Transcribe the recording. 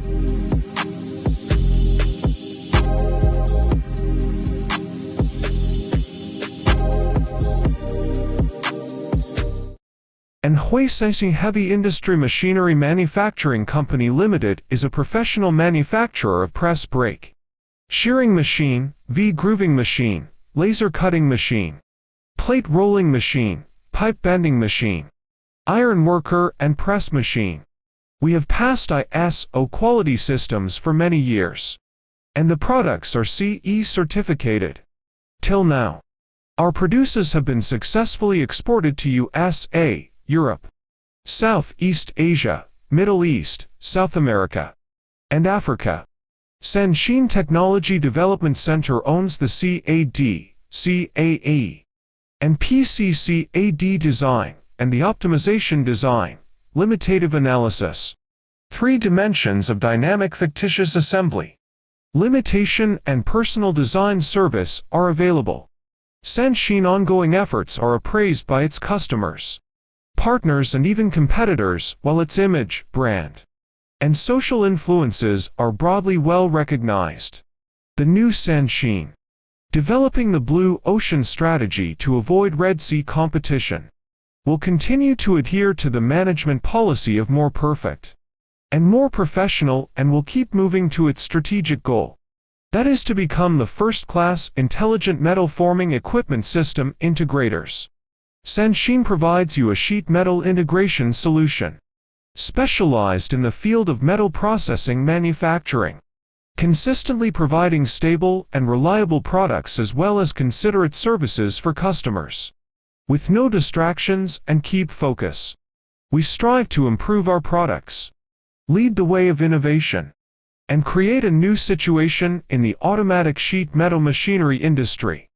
And Sanxin Heavy Industry Machinery Manufacturing Company Limited is a professional manufacturer of press brake, shearing machine, V-grooving machine, laser cutting machine, plate rolling machine, pipe bending machine, iron worker and press machine. We have passed ISO quality systems for many years, and the products are CE certificated. Till now, our producers have been successfully exported to USA, Europe, Southeast Asia, Middle East, South America, and Africa. Sanxin Technology Development Center owns the CAD, CAE, and PCCAD design, and the optimization design, limitative analysis, 3 dimensions of dynamic fictitious assembly, limitation and personal design service are available. Sanxin ongoing efforts are appraised by its customers, partners and even competitors, while its image, brand, and social influences are broadly well recognized. The new Sanxin, developing the Blue Ocean strategy to avoid Red Sea competition, will continue to adhere to the management policy of more perfect and more professional, and will keep moving to its strategic goal. That is to become the first-class intelligent metal forming equipment system integrators. Sanxin provides you a sheet metal integration solution, specialized in the field of metal processing manufacturing, consistently providing stable and reliable products as well as considerate services for customers. With no distractions and keep focus, we strive to improve our products, lead the way of innovation, and create a new situation in the automatic sheet metal machinery industry.